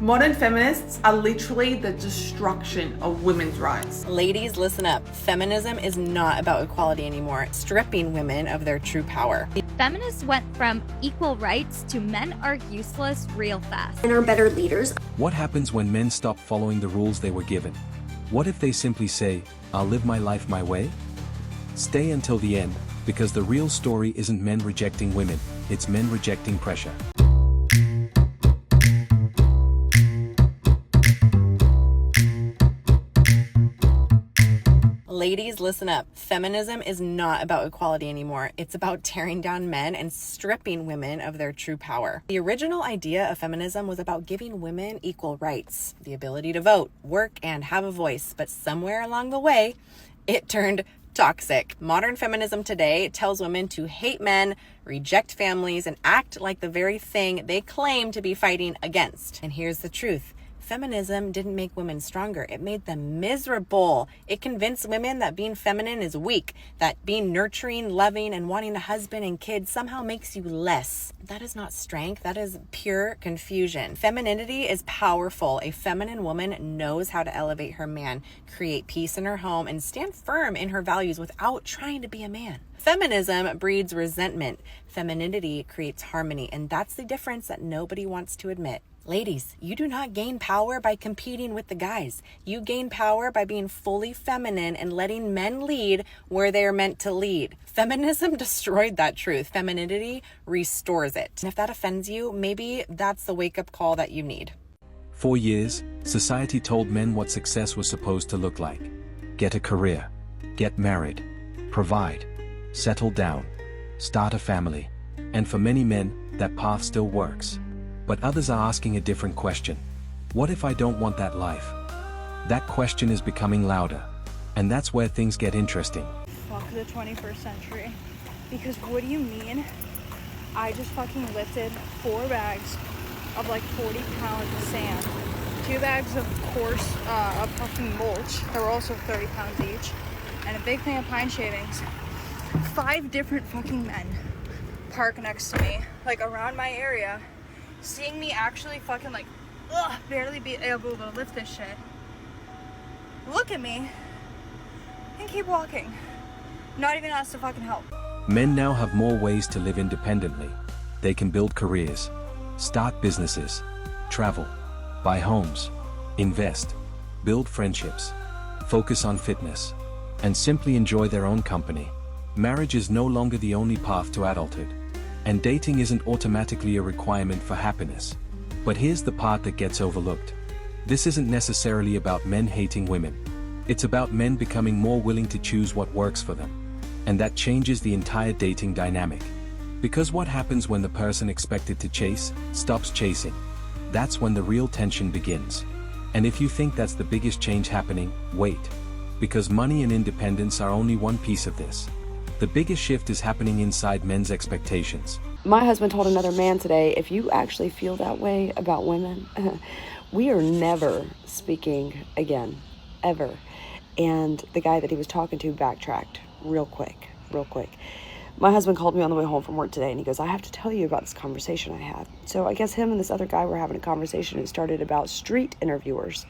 Modern feminists are literally the destruction of women's rights. Ladies, listen up. Feminism is not about equality anymore, stripping women of their true power. Feminists went from equal rights to men are useless real fast. And are better leaders. What happens when men stop following the rules they were given? What if they simply say, I'll live my life my way? Stay until the end, because the real story isn't men rejecting women, it's men rejecting pressure. Ladies, listen up. Feminism is not about equality anymore. It's about tearing down men and stripping women of their true power. The original idea of feminism was about giving women equal rights, the ability to vote, work, and have a voice. But somewhere along the way, it turned toxic. Modern feminism today tells women to hate men, reject families, and act like the very thing they claim to be fighting against. And here's the truth. Feminism didn't make women stronger. It made them miserable. It convinced women that being feminine is weak, that being nurturing, loving, and wanting a husband and kids somehow makes you less. That is not strength. That is pure confusion. Femininity is powerful. A feminine woman knows how to elevate her man, create peace in her home, and stand firm in her values without trying to be a man. Feminism breeds resentment. Femininity creates harmony, and that's the difference that nobody wants to admit. Ladies, you do not gain power by competing with the guys. You gain power by being fully feminine and letting men lead where they are meant to lead. Feminism destroyed that truth. Femininity restores it. And if that offends you, maybe that's the wake-up call that you need. For years, society told men what success was supposed to look like. Get a career, get married, provide, settle down, start a family. And for many men, that path still works. But others are asking a different question. What if I don't want that life? That question is becoming louder. And that's where things get interesting. Fuck the 21st century. Because what do you mean? I just fucking lifted 4 bags of like 40 pounds of sand. 2 bags of coarse, of fucking mulch that were also 30 pounds each. And a big thing of pine shavings. 5 different fucking men park next to me, like around my area. Seeing me actually fucking like, barely be able to lift this shit. Look at me and keep walking. Not even ask to fucking help. Men now have more ways to live independently. They can build careers, start businesses, travel, buy homes, invest, build friendships, focus on fitness, and simply enjoy their own company. Marriage is no longer the only path to adulthood. And dating isn't automatically a requirement for happiness. But here's the part that gets overlooked. This isn't necessarily about men hating women. It's about men becoming more willing to choose what works for them. And that changes the entire dating dynamic. Because what happens when the person expected to chase stops chasing? That's when the real tension begins. And if you think that's the biggest change happening, wait. Because money and independence are only one piece of this. The biggest shift is happening inside men's expectations. My husband told another man today, if you actually feel that way about women, we are never speaking again, ever. And the guy that he was talking to backtracked real quick. My husband called me on the way home from work today and he goes, I have to tell you about this conversation I had. So I guess him and this other guy were having a conversation. It started about street interviewers.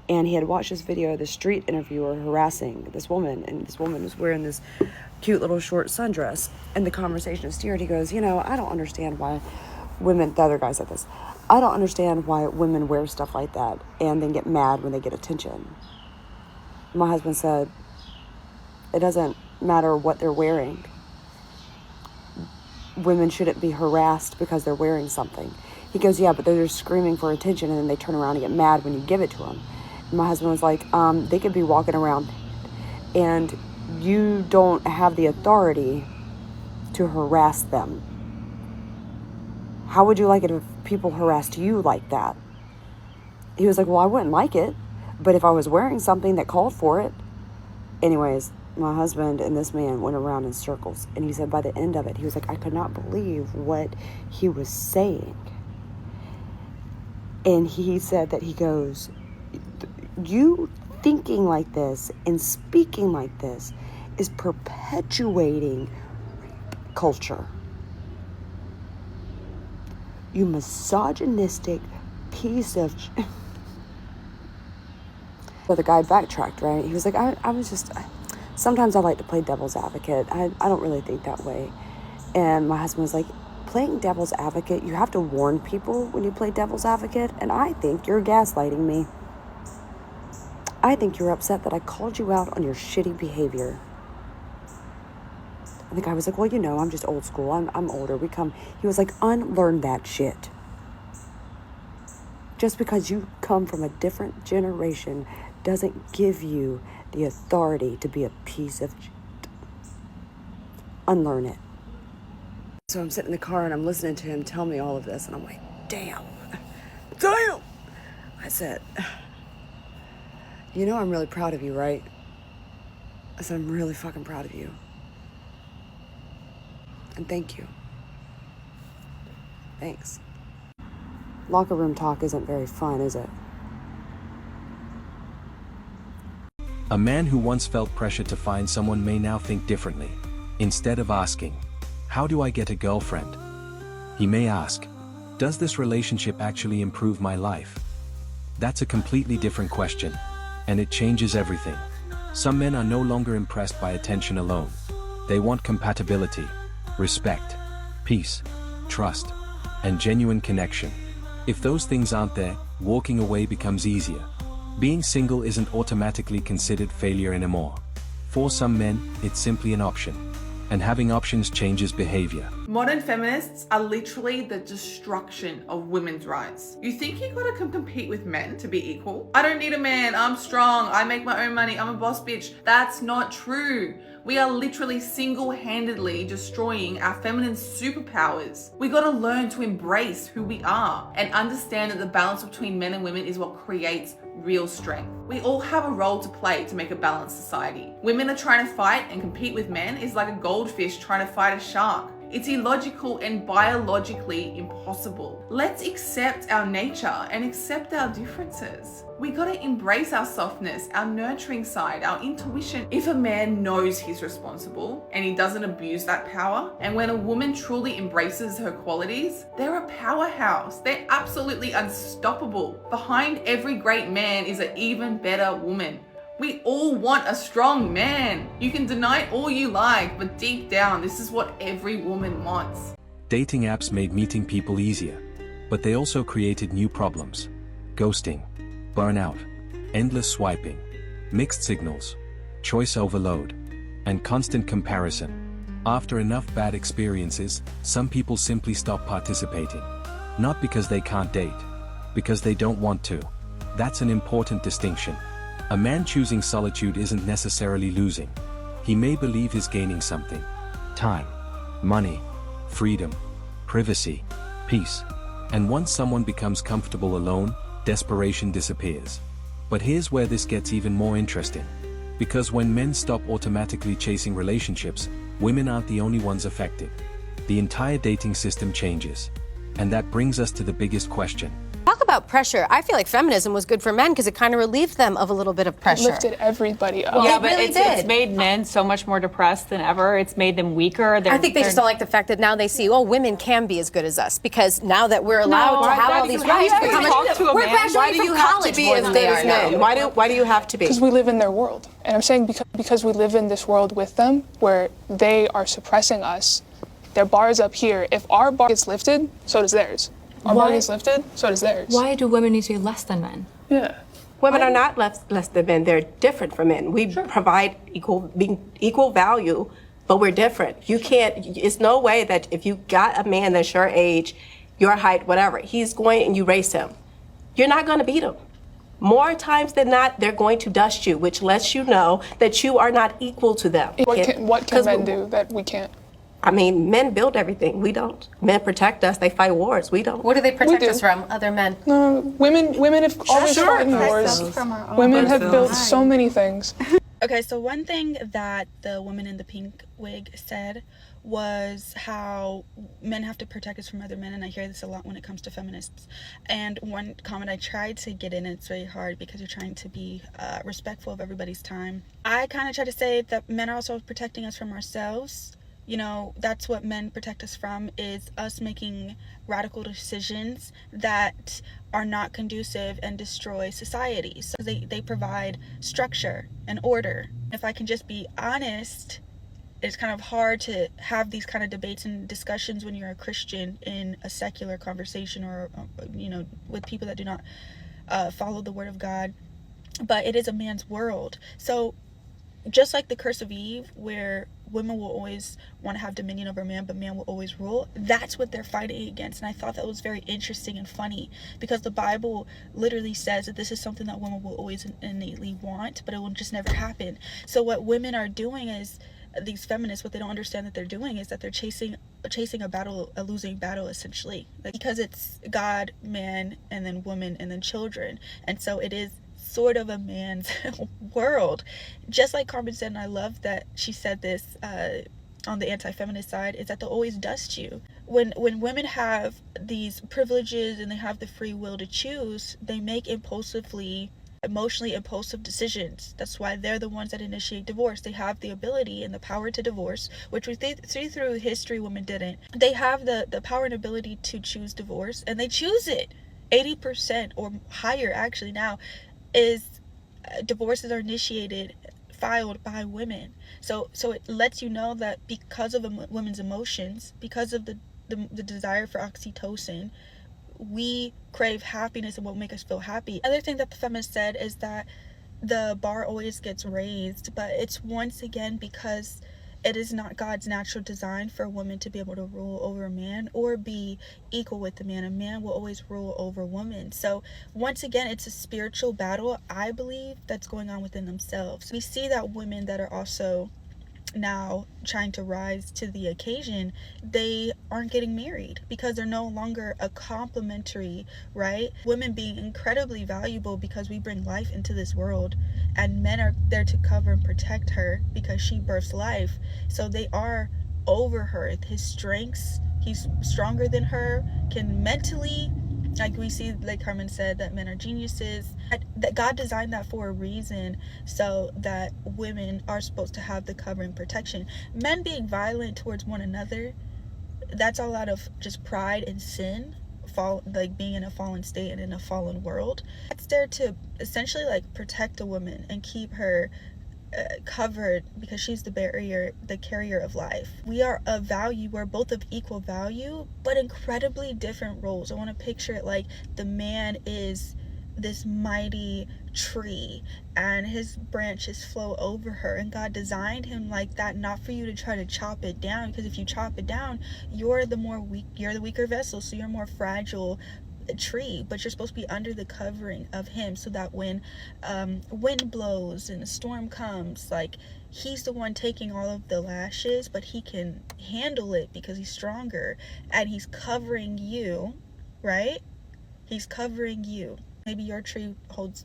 And he had watched this video of the street interviewer harassing this woman, and this woman was wearing this cute little short sundress. And the conversation steered. He goes, I don't understand why women, the other guy said this, I don't understand why women wear stuff like that and then get mad when they get attention. My husband said, it doesn't matter what they're wearing. Women shouldn't be harassed because they're wearing something. He goes, yeah, but they're just screaming for attention and then they turn around and get mad when you give it to them. My husband was like, they could be walking around and you don't have the authority to harass them. How would you like it if people harassed you like that? He was like, well, I wouldn't like it, but if I was wearing something that called for it. Anyways, my husband and this man went around in circles, and he said by the end of it, he was like, I could not believe what he was saying. And he said that he goes, you thinking like this and speaking like this is perpetuating culture. You misogynistic piece of So the guy backtracked, right? He was like, I was just, sometimes I like to play devil's advocate. I don't really think that way. And my husband was like, playing devil's advocate, you have to warn people when you play devil's advocate. And I think you're gaslighting me. I think you're upset that I called you out on your shitty behavior. And the guy was like, well, you know, I'm just old school. I'm older. He was like, unlearn that shit. Just because you come from a different generation doesn't give you the authority to be a piece of shit. Unlearn it. So I'm sitting in the car and I'm listening to him tell me all of this, and I'm like, damn. I said, you know I'm really proud of you, right? I said, I'm really fucking proud of you. And thank you. Thanks. Locker room talk isn't very fun, is it? A man who once felt pressure to find someone may now think differently. Instead of asking, how do I get a girlfriend? He may ask, does this relationship actually improve my life? That's a completely different question, and it changes everything. Some men are no longer impressed by attention alone. They want compatibility, respect, peace, trust, and genuine connection. If those things aren't there, walking away becomes easier. Being single isn't automatically considered failure anymore. For some men, it's simply an option. And having options changes behavior. Modern feminists are literally the destruction of women's rights. You think you gotta compete with men to be equal? I don't need a man, I'm strong, I make my own money, I'm a boss bitch. That's not true. We are literally single-handedly destroying our feminine superpowers. We gotta learn to embrace who we are and understand that the balance between men and women is what creates real strength. We all have a role to play to make a balanced society. Women are trying to fight and compete with men is like a goldfish trying to fight a shark. It's illogical and biologically impossible. Let's accept our nature and accept our differences. We gotta embrace our softness, our nurturing side, our intuition. If a man knows he's responsible and he doesn't abuse that power, and when a woman truly embraces her qualities, they're a powerhouse. They're absolutely unstoppable. Behind every great man is an even better woman. We all want a strong man. You can deny it all you like, but deep down, this is what every woman wants. Dating apps made meeting people easier, but they also created new problems. Ghosting, burnout, endless swiping, mixed signals, choice overload, and constant comparison. After enough bad experiences, some people simply stop participating. Not because they can't date, because they don't want to. That's an important distinction. A man choosing solitude isn't necessarily losing. He may believe he's gaining something. Time, money, freedom, privacy, peace. And once someone becomes comfortable alone, desperation disappears. But here's where this gets even more interesting. Because when men stop automatically chasing relationships, women aren't the only ones affected. The entire dating system changes. And that brings us to the biggest question. Talk about pressure. I feel like feminism was good for men because it kind of relieved them of a little bit of pressure. It lifted everybody up. Well, Yeah, it but really it's made men so much more depressed than ever. It's made them weaker. I think they just don't like the fact that now they see, oh, women can be as good as us because now that we're allowed to have all these rights, we're graduating from college more than they are now. Why do you have to be? Because we live in their world. And I'm saying because we live in this world with them where they are suppressing us. Their bar is up here. If our bar gets lifted, so does theirs. Our bar gets lifted, so does theirs. Why do women need to be less than men? Yeah. Women are not less than men. They're different from men. We provide equal value, but we're different. You can't, it's no way that if you got a man that's your age, your height, whatever, he's going and you race him. You're not going to beat him. More times than not, they're going to dust you, which lets you know that you are not equal to them. What can men do that we can't? I mean, men build everything. We don't. Men protect us. They fight wars. We don't. What do they protect us from? Other men? No, women have always fought in wars. Women have built so many things. Okay, so one thing that the woman in the pink wig said was how men have to protect us from other men, and I hear this a lot when it comes to feminists. And one comment I tried to get in, and it's very hard because you're trying to be respectful of everybody's time. I kind of try to say that men are also protecting us from ourselves You know, that's what men protect us from, is us making radical decisions that are not conducive and destroy society. So they provide structure and order. If I can just be honest, it's kind of hard to have these kind of debates and discussions when you're a Christian in a secular conversation, or you know, with people that do not follow the word of God. But it is a man's world. So just like the curse of Eve, where women will always want to have dominion over man, but man will always rule, that's what they're fighting against. And I thought that was very interesting and funny, because the Bible literally says that this is something that women will always innately want, but it will just never happen. So what women are doing is, these feminists, what they don't understand that they're doing is that they're chasing a battle, a losing battle, essentially, because it's God, man, and then woman, and then children. And so it is sort of a man's world. Just like Carmen said, and I love that she said this on the anti-feminist side, is that they'll always dust you. When women have these privileges and they have the free will to choose, they make emotionally impulsive decisions. That's why they're the ones that initiate divorce. They have the ability and the power to divorce, which we see through history women didn't. They have the power and ability to choose divorce, and they choose it. 80% or higher actually now is divorces are filed by women. So it lets you know that because of women's emotions, because of the desire for oxytocin, we crave happiness and what will make us feel happy. Other thing that the feminist said is that the bar always gets raised, but it's once again because it is not God's natural design for a woman to be able to rule over a man or be equal with the man. A man will always rule over a woman. So once again, it's a spiritual battle, I believe, that's going on within themselves. We see that women that are also now trying to rise to the occasion, they aren't getting married because they're no longer a complementary, right? Women being incredibly valuable because we bring life into this world, and men are there to cover and protect her because she births life. So they are over her. His strengths, he's stronger than her, can mentally, like we see, like Carmen said, that men are geniuses, that God designed that for a reason, so that women are supposed to have the cover and protection. Men being violent towards one another, that's all out of just pride and sin, like being in a fallen state and in a fallen world. It's there to essentially like protect a woman and keep her covered, because she's the carrier of life. We are of value, we're both of equal value, but incredibly different roles. I want to picture it like the man is this mighty tree and his branches flow over her, and God designed him like that, not for you to try to chop it down, because if you chop it down, you're the weaker vessel, so you're more fragile tree, but you're supposed to be under the covering of him, so that when wind blows and a storm comes, like, he's the one taking all of the lashes, but he can handle it because he's stronger, and he's covering you, right? He's covering you. Maybe your tree holds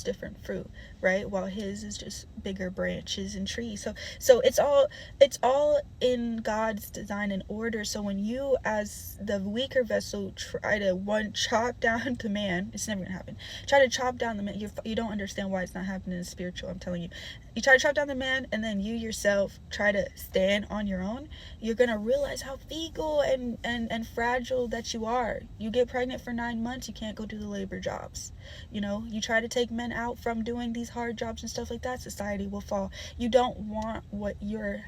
different fruit, right? While his is just bigger branches and trees. So it's all in God's design and order. So when you, as the weaker vessel, try to chop down the man, it's never gonna happen. Try to chop down the man. You don't understand why it's not happening in spiritual. I'm telling you. You try to chop down the man, and then you yourself try to stand on your own. You're gonna realize how feeble and fragile that you are. You get pregnant for 9 months, you can't go do the labor jobs. You know, you try to take men out from doing these hard jobs and stuff like that, society will fall. You don't want what you're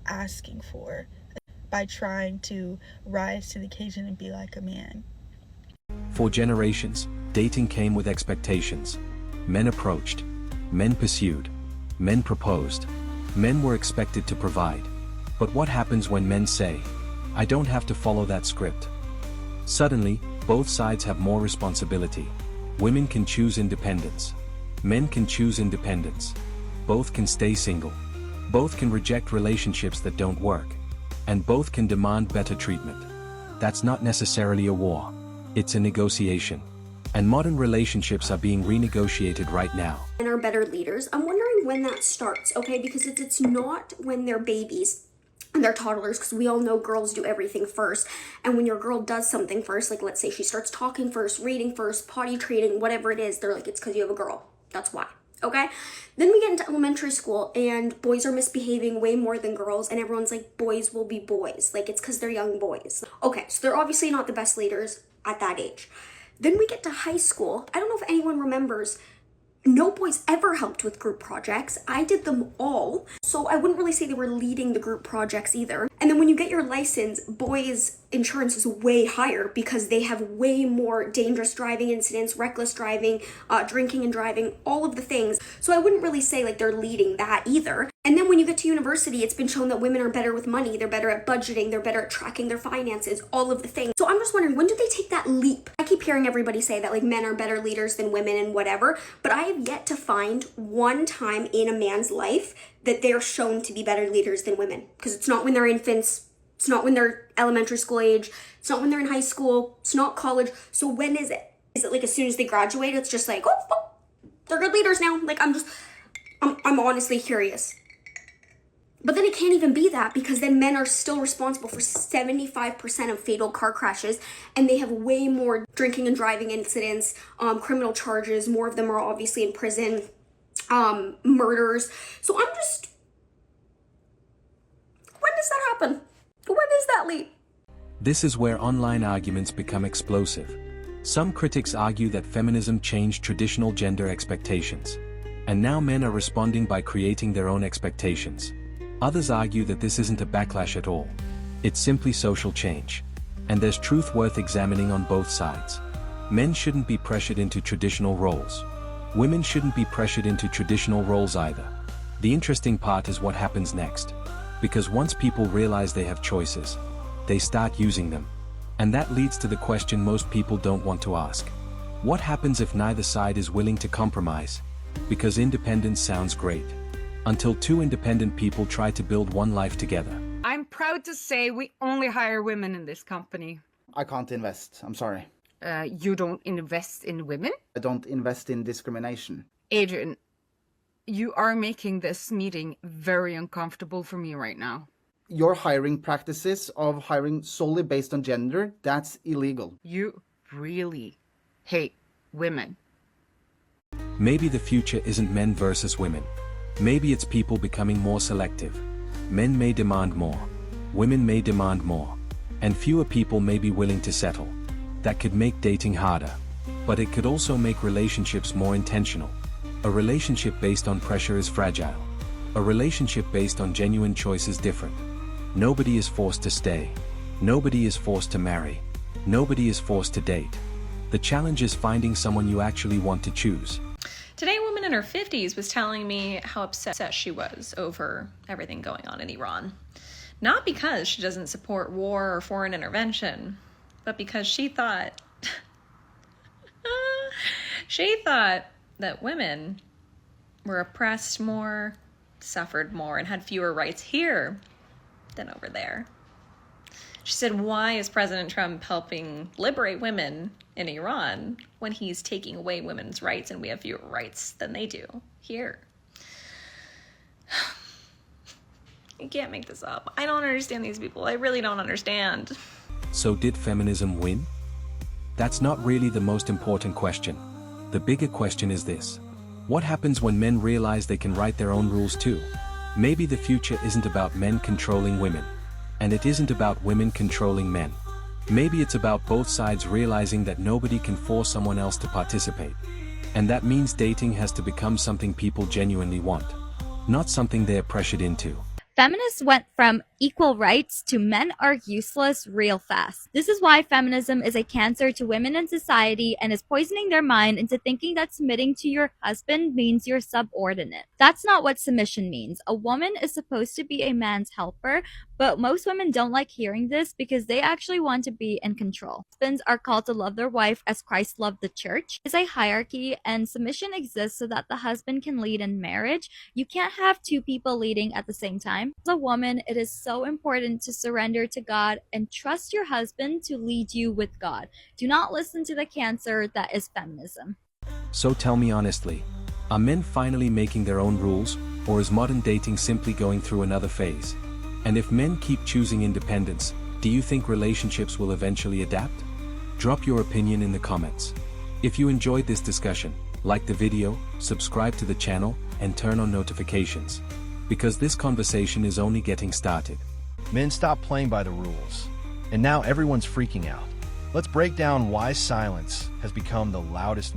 asking for by trying to rise to the occasion and be like a man. For generations, dating came with expectations. Men approached, men pursued, men proposed, men were expected to provide. But what happens when men say, "I don't have to follow that script"? Suddenly, both sides have more responsibility. Women can choose independence. Men can choose independence. Both can stay single. Both can reject relationships that don't work. And both can demand better treatment. That's not necessarily a war. It's a negotiation. And modern relationships are being renegotiated right now. And are better leaders. I'm wondering when that starts, okay? Because it's not when they're babies and they're toddlers, because we all know girls do everything first. And when your girl does something first, like let's say she starts talking first, reading first, potty training, whatever it is, they're like, it's because you have a girl. That's why. Okay? Then we get into elementary school and boys are misbehaving way more than girls, and everyone's like, boys will be boys. Like, it's because they're young boys. Okay, so they're obviously not the best leaders at that age. Then we get to high school. I don't know if anyone remembers, no boys ever helped with group projects. I did them all. So I wouldn't really say they were leading the group projects either. And then when you get your license, boys' insurance is way higher because they have way more dangerous driving incidents, reckless driving, drinking and driving, all of the things. So I wouldn't really say like they're leading that either. And then when you get to university, it's been shown that women are better with money, they're better at budgeting, they're better at tracking their finances, all of the things. So I'm just wondering, when do they take that leap? I keep hearing everybody say that like men are better leaders than women and whatever, but I have yet to find one time in a man's life that they're shown to be better leaders than women. Because it's not when they're infants, it's not when they're elementary school age, it's not when they're in high school, it's not college. So when is it? Is it like as soon as they graduate, it's just like, oh, they're good leaders now? Like I'm honestly curious. But then it can't even be that, because then men are still responsible for 75% of fatal car crashes, and they have way more drinking and driving incidents, criminal charges, more of them are obviously in prison, murders. So I'm just, when does that happen? When is that leap? This is where online arguments become explosive. Some critics argue that feminism changed traditional gender expectations, and now men are responding by creating their own expectations. Others argue that this isn't a backlash at all. It's simply social change. And there's truth worth examining on both sides. Men shouldn't be pressured into traditional roles. Women shouldn't be pressured into traditional roles either. The interesting part is what happens next. Because once people realize they have choices, they start using them. And that leads to the question most people don't want to ask. What happens if neither side is willing to compromise? Because independence sounds great. Until two independent people try to build one life together. I'm proud to say we only hire women in this company. I can't invest, I'm sorry. You don't invest in women? I don't invest in discrimination. Adrian, you are making this meeting very uncomfortable for me right now. Your hiring practices of hiring solely based on gender, that's illegal. You really hate women. Maybe the future isn't men versus women. Maybe it's people becoming more selective. Men may demand more. Women may demand more. And fewer people may be willing to settle. That could make dating harder. But it could also make relationships more intentional. A relationship based on pressure is fragile. A relationship based on genuine choice is different. Nobody is forced to stay. Nobody is forced to marry. Nobody is forced to date. The challenge is finding someone you actually want to choose. Today, a woman in her 50s was telling me how upset she was over everything going on in Iran. Not because she doesn't support war or foreign intervention, but because she thought that women were oppressed more, suffered more, and had fewer rights here than over there. She said, why is President Trump helping liberate women in Iran when he's taking away women's rights and we have fewer rights than they do here? You can't make this up. I don't understand these people. I really don't understand. So did feminism win? That's not really the most important question. The bigger question is this. What happens when men realize they can write their own rules too? Maybe the future isn't about men controlling women. And it isn't about women controlling men. Maybe it's about both sides realizing that nobody can force someone else to participate. And that means dating has to become something people genuinely want, not something they're pressured into. Feminists went from equal rights to men are useless real fast. This is why feminism is a cancer to women in society and is poisoning their mind into thinking that submitting to your husband means you're subordinate. That's not what submission means. A woman is supposed to be a man's helper, but most women don't like hearing this because they actually want to be in control. Husbands are called to love their wife as Christ loved the church. It's a hierarchy, and submission exists so that the husband can lead in marriage. You can't have two people leading at the same time. As a woman, it is so important to surrender to God and trust your husband to lead you with God. Do not listen to the cancer that is feminism. So tell me honestly, are men finally making their own rules, or is modern dating simply going through another phase? And if men keep choosing independence, do you think relationships will eventually adapt? Drop your opinion in the comments. If you enjoyed this discussion, Like the video, subscribe to the channel, and turn on notifications. Because this conversation is only getting started. Men stopped playing by the rules, and now everyone's freaking out. Let's break down why silence has become the loudest movement.